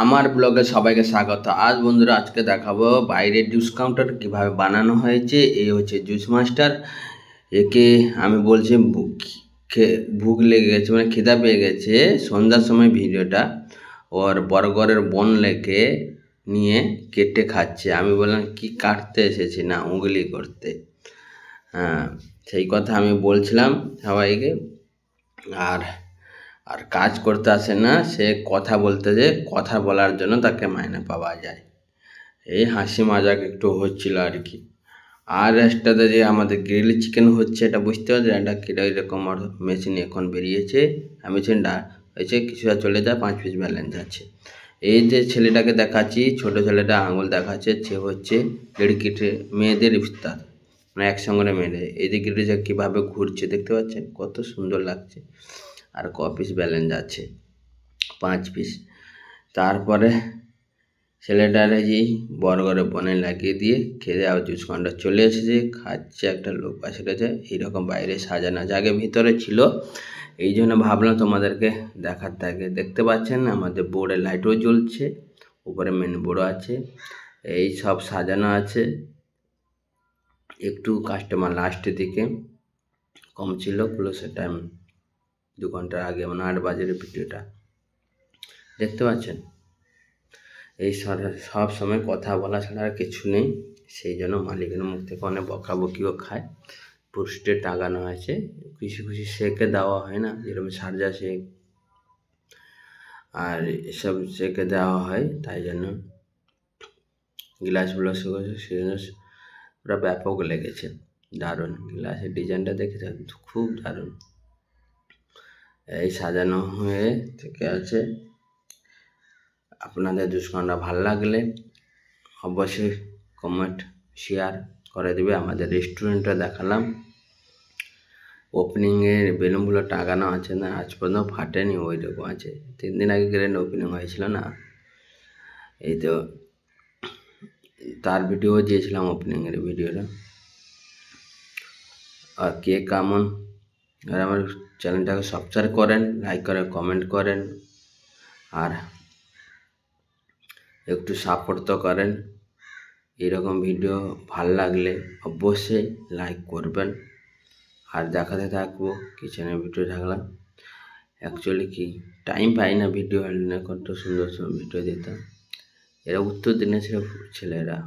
আমার ব্লগে সবাইকে স্বাগত। আজ বন্ধুরা আজকে দেখাবো বাইরের জুস কাউন্টার কিভাবে বানানো হয়েছে। এই হচ্ছে জুস মাস্টার। একে আমি বলছি ভুখ লেগে গেছে, মানে খিদা পেয়ে গেছে। সন্ধ্যার সময় ভিডিওটা ওর বর্গরের বন লেকে নিয়ে কেটে খাচ্ছে। আমি বললাম কি কাটতে এসেছি, না উগলি করতে। হ্যাঁ, সেই কথা আমি বলছিলাম সবাইকে। আর আর কাজ করতে আসে না, সে কথা বলতে যে কথা বলার জন্য তাকে মাইনে পাওয়া যায়। এই হাসি মজাক একটু হচ্ছিল আর কি। আর একটাতে যে আমাদের গ্রিল চিকেন হচ্ছে, এটা বুঝতে পারছি এটা কীরকম মেশিন এখন বেরিয়েছে। মেশিনটা হয়েছে কিছুটা চলে যায়, 5 পিস ব্যালেন্স আছে। এই যে ছেলেটাকে দেখাচ্ছি, ছোট ছেলেটা আঙুল দেখাচ্ছে, সে হচ্ছে লড়কিতে মেয়েদের ইফতার, মানে একসঙ্গে মেয়েদের। এই যে গ্রিলটা কীভাবে ঘুরছে দেখতে পাচ্ছেন, কত সুন্দর লাগছে। আর ক পিস ব্যালেন্স আছে, 5 পিস। তারপরে ছেলেটার এই বর্গরে বনে লাগিয়ে দিয়ে খেয়ে আবার জুস কাউন্টার চলে এসেছে, খাচ্ছে। একটা লোক পাশে গেছে। এইরকম বাইরে সাজানো জায়গা ভিতরে ছিল, এই জন্য ভাবলাম তোমাদেরকে দেখার থাকে। দেখতে পাচ্ছেন আমাদের বোর্ডে লাইটও জ্বলছে, উপরে মেন বোর্ডও আছে, এই সব সাজানো আছে। একটু কাস্টমার লাস্টের দিকে কম ছিল, ক্লোজের টাইম 2 ঘন্টার আগে, মানে 8 বাজের ভিডিওটা দেখতে পাচ্ছেন। এই সব সময় কথা বলা ছাড়া আর কিছু নেই, সেই জন্য মালিকের মুখ থেকে অনেক বকাবকিও খায়। পোস্টে টাঙানো আছে, কিছু কিছু শেকে দেওয়া হয় না, যেরকম সারজা শেক আর এসব শেকে দেওয়া হয়, তাই জন্য গ্লাসগুলো শুকেছে, সেই জন্য পুরো ব্যাপক লেগেছে। দারুণ গ্লাসের ডিজাইনটা দেখেছে, খুব দারুণ। এই সাজানো হয়ে থেকে আছে। আপনাদের জুস কাউন্টার ভালো লাগলে অবশ্যই কমেন্ট শেয়ার করে দেবে। আমাদের রেস্টুরেন্টটা দেখালাম, ওপেনিংয়ের বেলুনগুলো টাঙানো আছে না, আজ পর্যন্ত ফাটেনি, ওই রকম আছে। 3 দিন আগে গ্র্যান্ড ওপেনিং হয়েছিল না, এই তো তার ভিডিও দিয়েছিলাম, ওপেনিংয়ের ভিডিওটা। আর কে কেমন, আর আমার চ্যানেলটাকে সাবস্ক্রাইব করেন, লাইক করেন, কমেন্ট করেন, আর একটু সাপোর্ট তো করেন। এরকম ভিডিও ভালো লাগলে অবশ্যই লাইক করবেন। আর দেখাতে থাকবো কিচেনের ভিডিও থাকলাম। অ্যাকচুয়ালি কি টাইম পাই না ভিডিও, কত সুন্দর সুন্দর ভিডিও দিতাম। এরা উত্তর দিনের ছেলেরা।